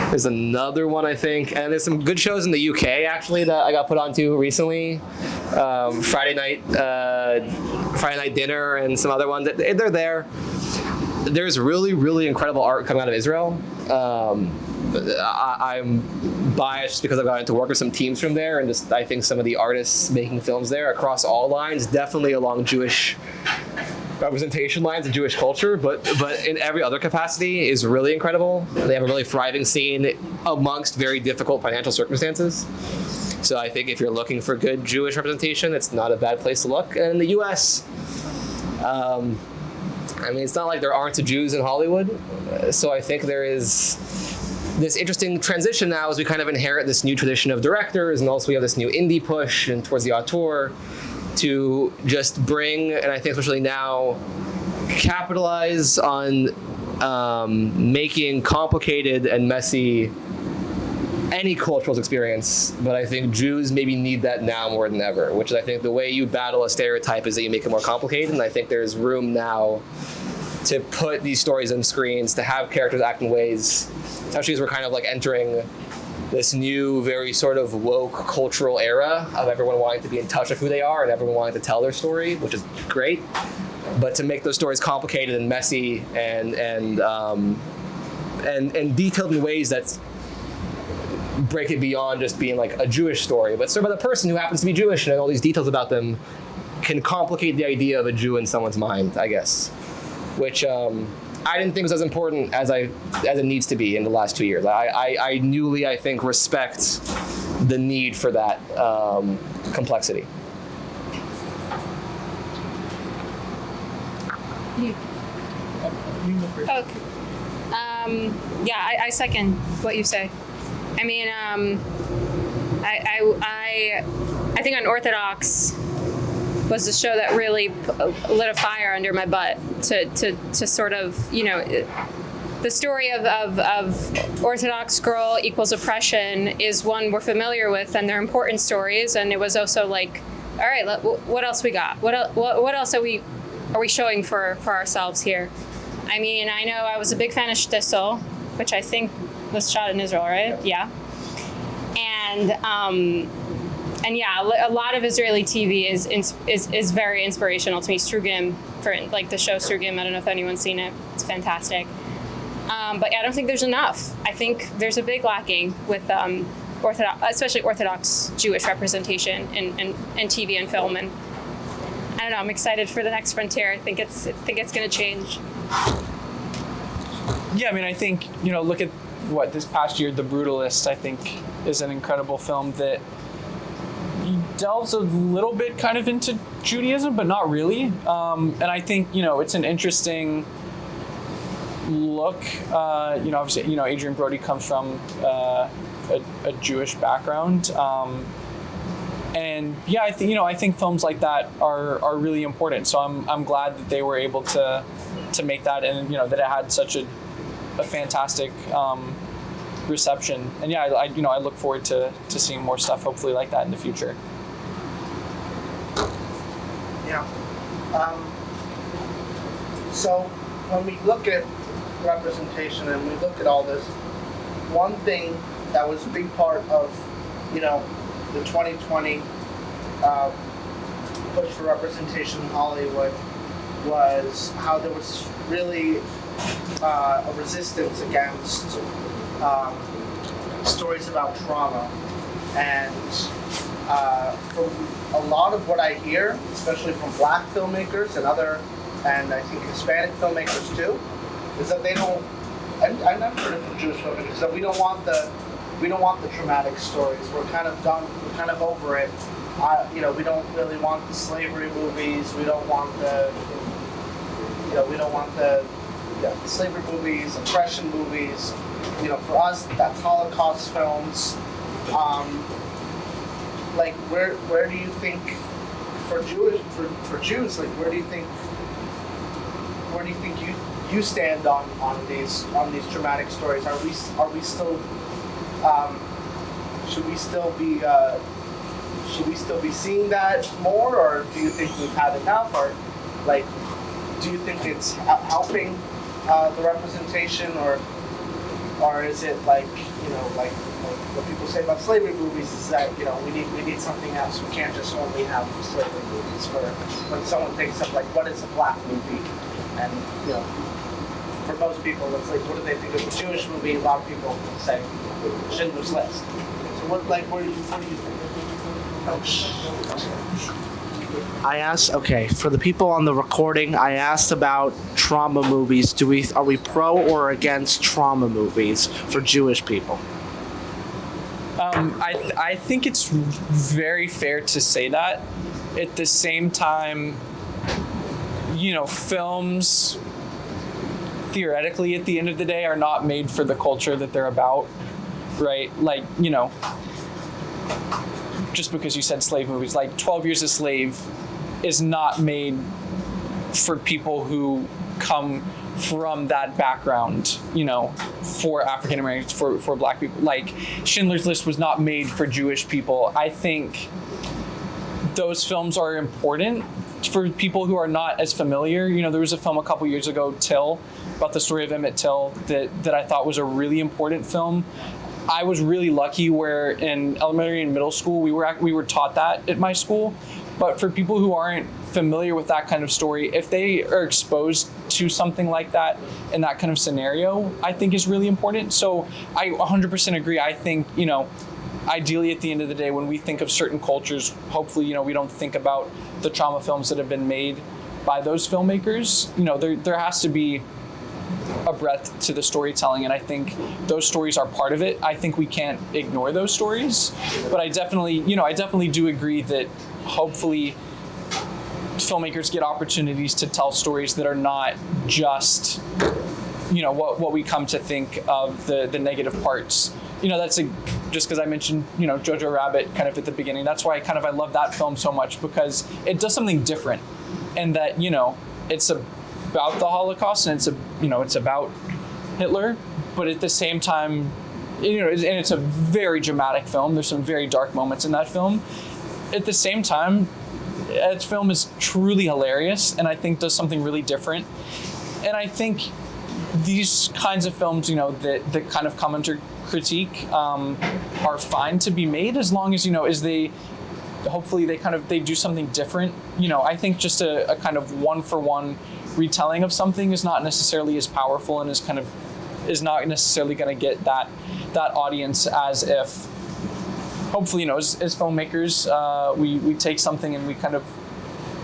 there's another one, I think. And there's some good shows in the UK, actually, that I got put onto recently. Friday Night Dinner and some other ones. They're there. There's really, really incredible art coming out of Israel. I'm biased because I've gotten to work with some teams from there, and just I think some of the artists making films there across all lines, definitely along Jewish representation lines and Jewish culture, but in every other capacity is really incredible. They have a really thriving scene amongst very difficult financial circumstances. So I think if you're looking for good Jewish representation, it's not a bad place to look. And in the U.S., it's not like there aren't Jews in Hollywood. So I think there is this interesting transition now as we kind of inherit this new tradition of directors, and also we have this new indie push and towards the auteur to just bring, and I think especially now, capitalize on making complicated and messy any cultural experience. But I think Jews maybe need that now more than ever, which is I think the way you battle a stereotype is that you make it more complicated, and I think there's room now to put these stories on screens, to have characters act in ways, especially as we're kind of like entering this new, very sort of woke cultural era of everyone wanting to be in touch with who they are and everyone wanting to tell their story, which is great. But to make those stories complicated and messy and detailed in ways that break it beyond just being like a Jewish story, but sort of the person who happens to be Jewish and all these details about them can complicate the idea of a Jew in someone's mind, I guess. Which I didn't think was as important as it needs to be in the last 2 years. I newly, I think, respect the need for that complexity. Okay. I second what you say. I mean, I think Unorthodox was the show that really lit a fire under my butt to sort of, you know, the story of Orthodox girl equals oppression is one we're familiar with, and they're important stories. And it was also like, all right, what else we got? What else are we showing for ourselves here? I mean, I know I was a big fan of Shtisel, which I think was shot in Israel, right? Yeah. And yeah, a lot of Israeli TV is very inspirational to me. Strugim, for like the show Strugim, I don't know if anyone's seen it. It's fantastic. But yeah, I don't think there's enough. I think there's a big lacking with Orthodox, especially Orthodox Jewish representation in TV and film. And I don't know, I'm excited for the next frontier. I think it's going to change. Yeah, I mean, I think, you know, look at what this past year, The Brutalist, I think, is an incredible film that delves a little bit kind of into Judaism, but not really. And I think, you know, it's an interesting look. You know, obviously, you know, Adrian Brody comes from a Jewish background. And yeah, I think films like that are really important. So I'm glad that they were able to make that, and you know that it had such a fantastic reception. And yeah, I look forward to seeing more stuff hopefully like that in the future. Yeah. So when we look at representation and we look at all this, one thing that was a big part of, you know, the 2020 push for representation in Hollywood was how there was really a resistance against stories about trauma. And from a lot of what I hear, especially from Black filmmakers and I think Hispanic filmmakers too, is that they don't, and I've heard it from Jewish filmmakers, that we don't want the traumatic stories. We're kind of done. We're kind of over it. You know, we don't really want the slavery movies. We don't want the slavery movies, oppression movies. You know, for us, that's Holocaust films. Like, where do you think, for Jews, like, where do you think you stand on these traumatic stories? Are we still should we still be seeing that more, or do you think we've had enough, or like, do you think it's helping the representation, or is it like, you know, like what people say about slavery movies is that, you know, we need something else. We can't just only have slavery movies. For when someone thinks of like, what is a Black movie, and you know, for most people, it's like, what do they think of a Jewish movie? A lot of people say Schindler's List. So what do you think? I asked, okay, for the people on the recording, I asked about trauma movies. Are we pro or against trauma movies for Jewish people? I think it's very fair to say that. At the same time, you know, films theoretically at the end of the day are not made for the culture that they're about, right? Like, you know, just because you said slave movies, like 12 Years a Slave is not made for people who come from that background, you know, for African Americans, for Black people. Like, Schindler's List was not made for Jewish people. I think those films are important for people who are not as familiar. You know, there was a film a couple years ago, Till, about the story of Emmett Till, that I thought was a really important film. I was really lucky where in elementary and middle school we were taught that at my school. But for people who aren't familiar with that kind of story, if they are exposed to something like that in that kind of scenario, I think is really important. So I 100% agree. I think, you know, ideally at the end of the day, when we think of certain cultures, hopefully, you know, we don't think about the trauma films that have been made by those filmmakers. You know, there has to be a breadth to the storytelling, and I think those stories are part of it. I think we can't ignore those stories, but I definitely do agree that hopefully filmmakers get opportunities to tell stories that are not just, you know, what we come to think of the negative parts that's just because I mentioned, Jojo Rabbit kind of at the beginning. That's why I love that film so much, because it does something different, and that, it's about the Holocaust, and it's about Hitler, but at the same time, and it's a very dramatic film. There's some very dark moments in that film. At the same time, that film is truly hilarious, and I think does something really different. And I think these kinds of films, that kind of come under critique, are fine to be made, as long as, as they hopefully they do something different. I think just a kind of one-for-one retelling of something is not necessarily as powerful, and is not necessarily going to get that audience, as if hopefully, as filmmakers, we take something and we kind of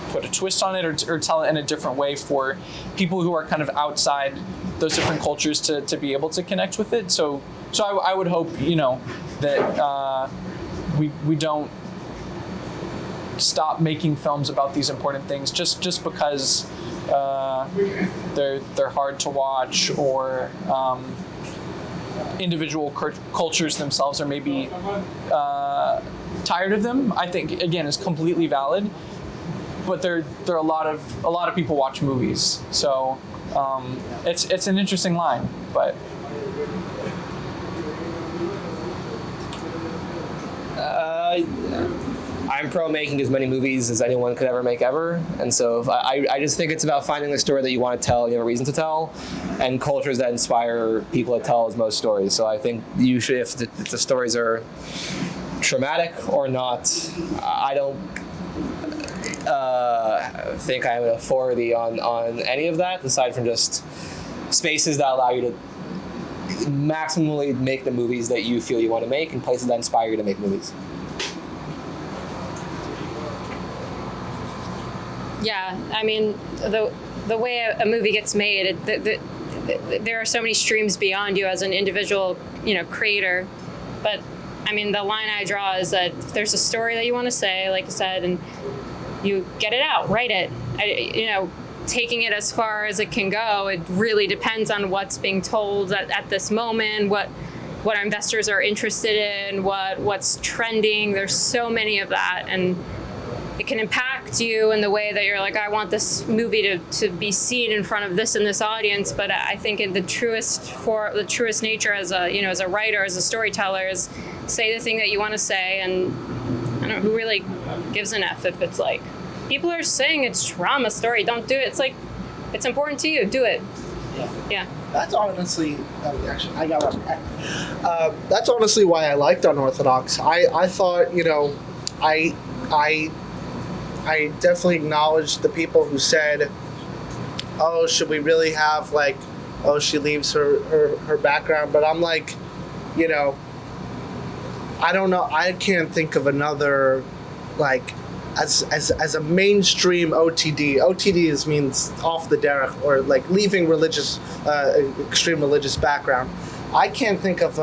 put a twist on it, or tell it in a different way for people who are kind of outside those different cultures to be able to connect with it. So I would hope, that we don't stop making films about these important things just because they're hard to watch, or individual cultures themselves are maybe tired of them. I think, again, is completely valid, but there are a lot of people watch movies, so it's an interesting line, but. I'm pro making as many movies as anyone could ever make ever, and so I just think it's about finding the story that you want to tell, you have a reason to tell, and cultures that inspire people to tell as most stories. So I think you should, if the stories are traumatic or not, I don't think I have an authority on any of that, aside from just spaces that allow you to maximally make the movies that you feel you want to make, and places that inspire you to make movies. Yeah, I mean, the way a movie gets made, there are so many streams beyond you as an individual, creator. But I mean, the line I draw is that if there's a story that you want to say, like I said, and you get it out, write it. Taking it as far as it can go, it really depends on what's being told at this moment, what our investors are interested in, what's trending. There's so many of that, and it can impact you in the way that you're like, I want this movie to be seen in front of this and this audience. But I think in the truest nature as a writer, as a storyteller, is say the thing that you want to say, and I don't know, who really gives an F if it's like, people are saying it's trauma story, don't do it. It's like, it's important to you, do it. Yeah. That's honestly, actually, I got one. That's honestly why I liked Unorthodox. I thought, I definitely acknowledged the people who said, oh, should we really have, like, oh, she leaves her background. But I'm like, I don't know. I can't think of another, like, as a mainstream OTD means off the derech, or like leaving religious, extreme religious background. I can't think of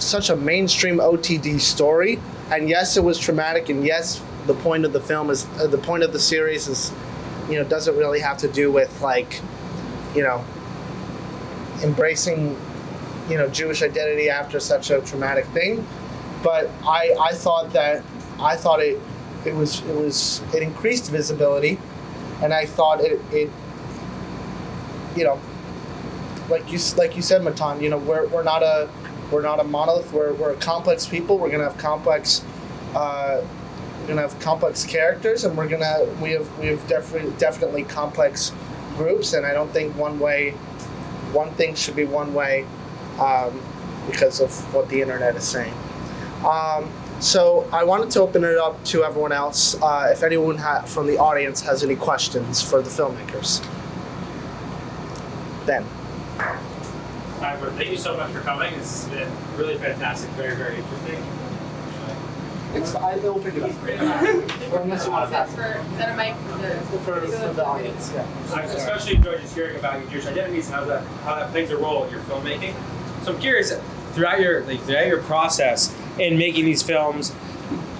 such a mainstream OTD story. And yes, it was traumatic, and yes, the point of the film is the point of the series is, doesn't really have to do with, like, embracing, Jewish identity after such a traumatic thing. But I thought it increased visibility, and I thought it like you said, Matan, we're not a monolith. We're a complex people. We're gonna have complex characters, and we have definitely complex groups. And I don't think one thing should be one way because of what the internet is saying. So I wanted to open it up to everyone else. If anyone from the audience has any questions for the filmmakers. Ben. Hi, thank you so much for coming. It's been really fantastic, very, very interesting. I will pick it up. Or unless you want to pass it. Is that a mic For the audience, yeah. I've especially enjoyed just hearing about your Jewish identities and how that plays a role in your filmmaking. So I'm curious, throughout your process in making these films,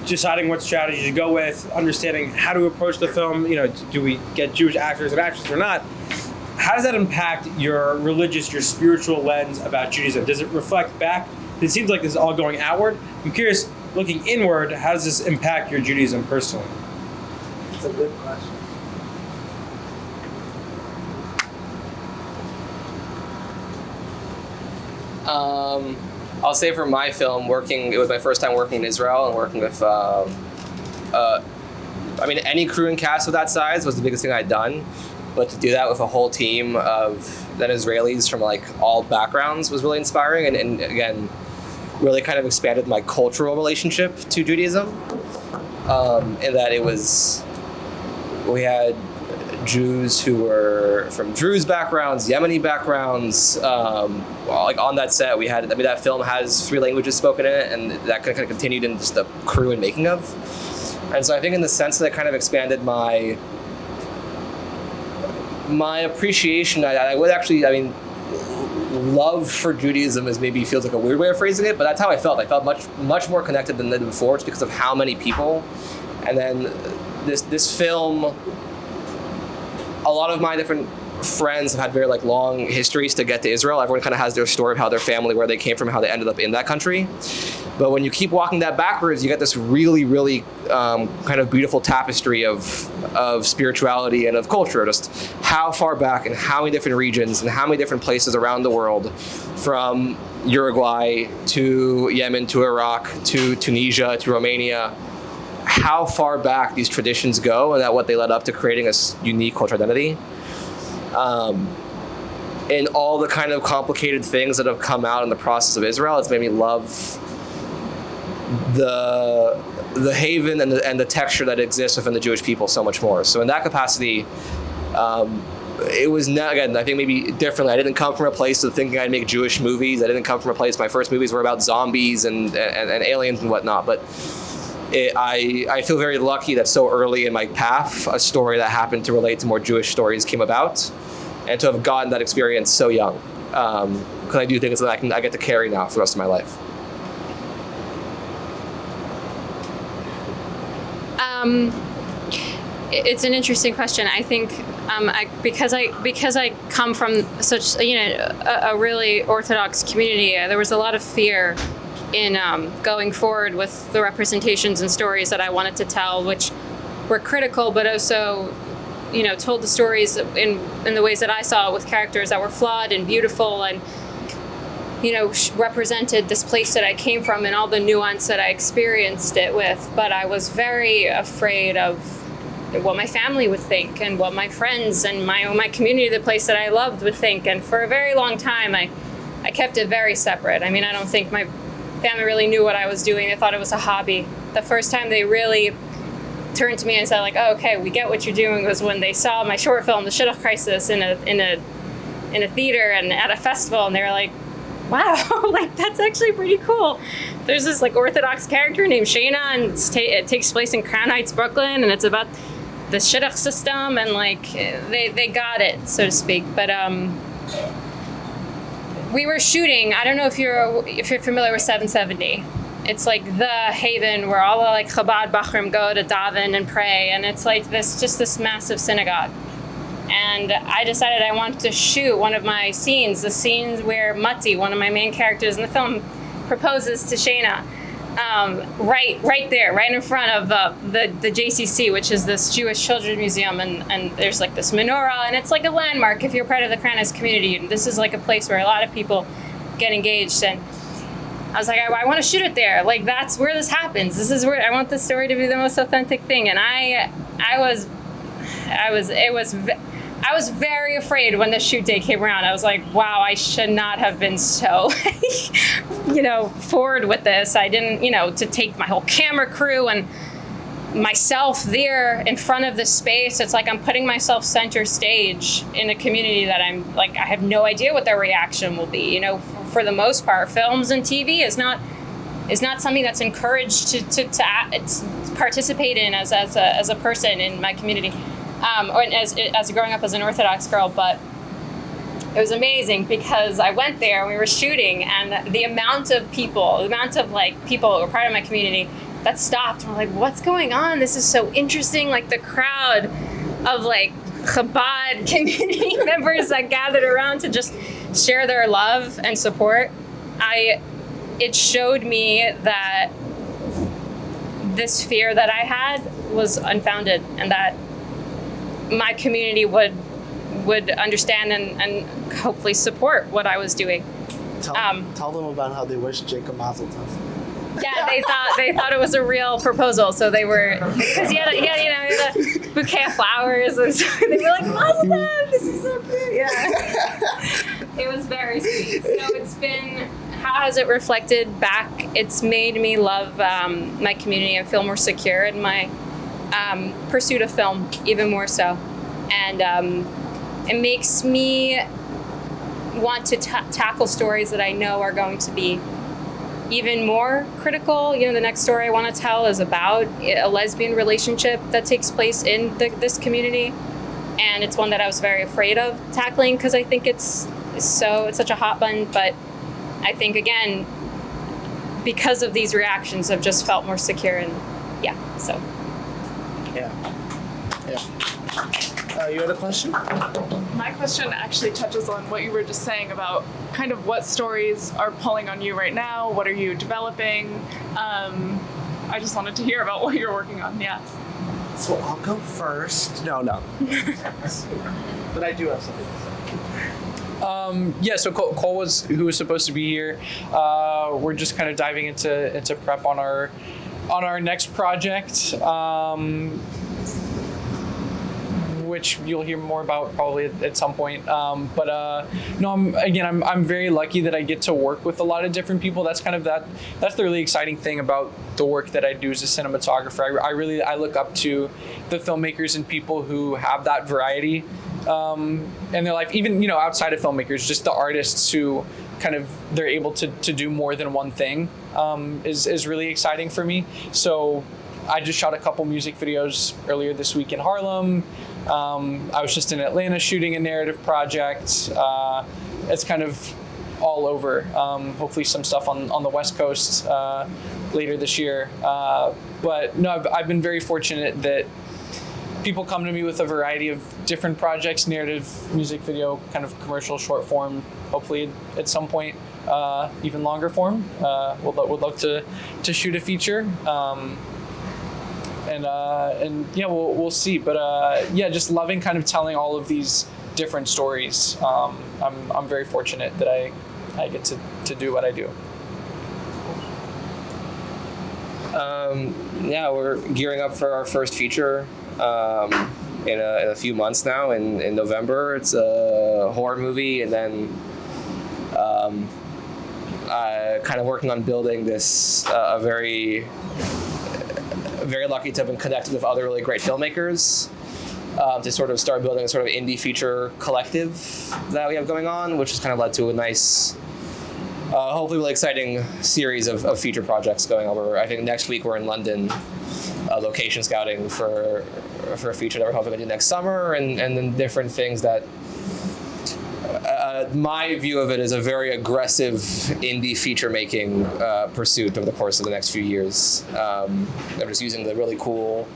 deciding what strategy to go with, understanding how to approach the film, do we get Jewish actors and actresses or not? How does that impact your religious, your spiritual lens about Judaism? Does it reflect back It seems like this is all going outward. I'm curious, looking inward, how does this impact your Judaism personally? That's a good question. I'll say for my film, it was my first time working in Israel and working with, any crew and cast of that size was the biggest thing I'd done. But to do that with a whole team of then Israelis from like all backgrounds was really inspiring, and again, really kind of expanded my cultural relationship to Judaism. In that we had Jews who were from Druze backgrounds, Yemeni backgrounds. Like on that set, that film has 3 languages spoken in it, and that kind of continued in just the crew and making of. And so I think in the sense that it kind of expanded my appreciation, I would actually, love for Judaism is maybe feels like a weird way of phrasing it, but that's how I felt. I felt much more connected than I did before, just because of how many people. And then this film, a lot of my different friends have had very like long histories to get to Israel. Everyone kind of has their story of how their family, where they came from, how they ended up in that country. But when you keep walking that backwards, you get this really, really kind of beautiful tapestry of spirituality and of culture. Just how far back and how many different regions and how many different places around the world, from Uruguay to Yemen to Iraq to Tunisia to Romania, how far back these traditions go, and that what they led up to creating a unique cultural identity. And all the kind of complicated things that have come out in the process of Israel, it's made me love the haven and the texture that exists within the Jewish people so much more. So in that capacity, it was not, again, I think maybe differently. I didn't come from a place of thinking I'd make Jewish movies. I didn't come from a place, my first movies were about zombies and aliens and whatnot. But I feel very lucky that so early in my path, a story that happened to relate to more Jewish stories came about, and to have gotten that experience so young. Because I do think it's something I get to carry now for the rest of my life. It's an interesting question. I think because I come from such a really Orthodox community, there was a lot of fear in going forward with the representations and stories that I wanted to tell, which were critical, but also told the stories in the ways that I saw it, with characters that were flawed and beautiful, and represented this place that I came from and all the nuance that I experienced it with. But I was very afraid of what my family would think, and what my friends and my community, the place that I loved, would think. And for a very long time, I kept it very separate. I don't think my family really knew what I was doing. They thought it was a hobby. The first time they really turned to me and said, like, "Oh, okay, we get what you're doing," was when they saw my short film, The Shidduch Crisis, in a theater and at a festival, and they were like, "Wow, like that's actually pretty cool." There's this like Orthodox character named Shayna, and it takes place in Crown Heights, Brooklyn, and it's about the Shidduch system, and like they got it, so to speak. But we were shooting. I don't know if you're familiar with 770. It's like the haven where all the like Chabad Bachrim go to daven and pray, and it's like this massive synagogue. And I decided I wanted to shoot one of my scenes, the scenes where Mati, one of my main characters in the film, proposes to Shayna, right there, right in front of the JCC, which is this Jewish Children's Museum, and there's like this menorah, and it's like a landmark if you're part of the Kranis community. And this is like a place where a lot of people get engaged, and I was like, I want to shoot it there. Like, that's where this happens. This is where I want the story to be the most authentic thing. And I was very afraid when the shoot day came around. I was like, wow, I should not have been so, forward with this. I didn't, to take my whole camera crew and myself there in front of the space. It's like I'm putting myself center stage in a community that I'm like, I have no idea what their reaction will be. For the most part, films and TV is not something that's encouraged to participate in as a person in my community. Or as growing up as an Orthodox girl, but it was amazing because I went there and we were shooting, and the amount of people who were part of my community that stopped and were like, "What's going on? This is so interesting!" Like the crowd of like Chabad community members that gathered around to just share their love and support. it showed me that this fear that I had was unfounded, and that my community would understand and hopefully support what I was doing. Tell them about how they wish Jacob Mazel Tov. Yeah, they thought it was a real proposal, so they were, because he had a bouquet of flowers, and so they were like, Mazel Tov, this is so cute. Yeah, it was very sweet. So it's been, how has it reflected back? It's made me love my community and feel more secure in my pursuit of film, even more so, and it makes me want to tackle stories that I know are going to be even more critical. The next story I want to tell is about a lesbian relationship that takes place in this community, and it's one that I was very afraid of tackling because I think it's such a hot button. But I think, again, because of these reactions, I've just felt more secure, and so. Yeah. You had a question? My question actually touches on what you were just saying about kind of what stories are pulling on you right now. What are you developing? I just wanted to hear about what you're working on. Yeah. So I'll go first. No. But I do have something to say. So Cole who was supposed to be here. We're just kind of diving into prep on our next project, which you'll hear more about probably at some point. I'm very lucky that I get to work with a lot of different people. That's the really exciting thing about the work that I do as a cinematographer. I look up to the filmmakers and people who have that variety in their life, even outside of filmmakers, just the artists who they're able to do more than one thing is really exciting for me. So I just shot a couple music videos earlier this week in Harlem. I was just in Atlanta shooting a narrative project. It's kind of all over. Hopefully some stuff on the West Coast later this year. But no, I've been very fortunate that people come to me with a variety of different projects, narrative, music video, kind of commercial, short form, hopefully at some point even longer form. Would love to shoot a feature. We'll see. But just loving kind of telling all of these different stories. I'm very fortunate that I get to do what I do. We're gearing up for our first feature in a few months now. In November, it's a horror movie, and then kind of working on building this very lucky to have been connected with other really great filmmakers to sort of start building a sort of indie feature collective that we have going on, which has kind of led to a nice, hopefully really exciting series of feature projects going over. I think next week we're in London, location scouting for a feature that we're hoping to do next summer, and then different things that my view of it is a very aggressive indie feature making pursuit over the course of the next few years. I'm just using the really cool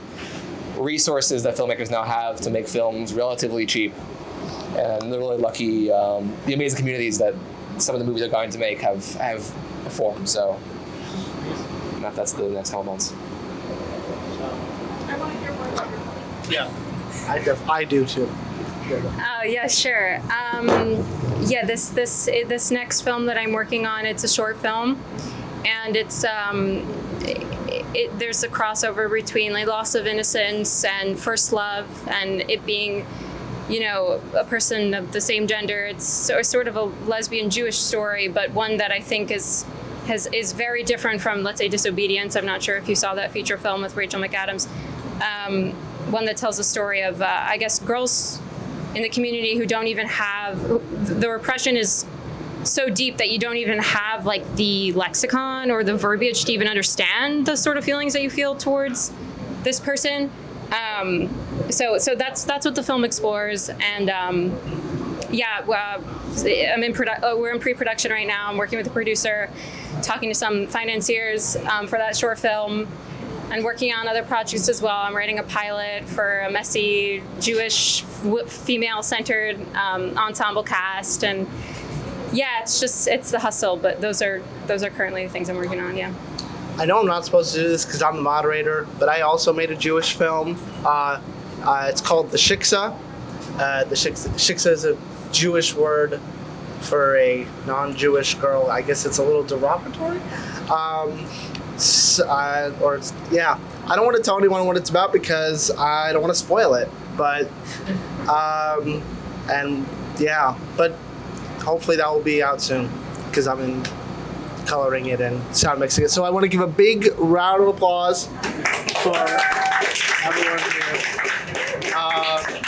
resources that filmmakers now have to make films relatively cheap, and the really lucky, the amazing communities that some of the movies they're going to make have formed. So that's the next couple months. I want to hear more about your Yeah, I do too. Oh yeah, sure. This next film that I'm working on, it's a short film, and it's there's a crossover between like loss of innocence and first love, and it being, a person of the same gender. It's sort of a lesbian Jewish story, but one that I think is very different from, let's say, Disobedience. I'm not sure if you saw that feature film with Rachel McAdams. One that tells a story of, I guess, girls in the community who don't even have, the repression is so deep that you don't even have like the lexicon or the verbiage to even understand the sort of feelings that you feel towards this person. So that's what the film explores, and we're in pre-production right now. I'm working with the producer, talking to some financiers for that short film, and working on other projects as well. I'm writing a pilot for a messy Jewish female-centered ensemble cast, and Yeah, it's the hustle, but those are currently the things I'm working on. Yeah. I know I'm not supposed to do this because I'm the moderator, but I also made a Jewish film. It's called The Shiksa. The Shiksa is a Jewish word for a non-Jewish girl. I guess it's a little derogatory. I don't want to tell anyone what it's about because I don't want to spoil it. But but hopefully that will be out soon because I'm in coloring it and sound mixing it. So I want to give a big round of applause for everyone here.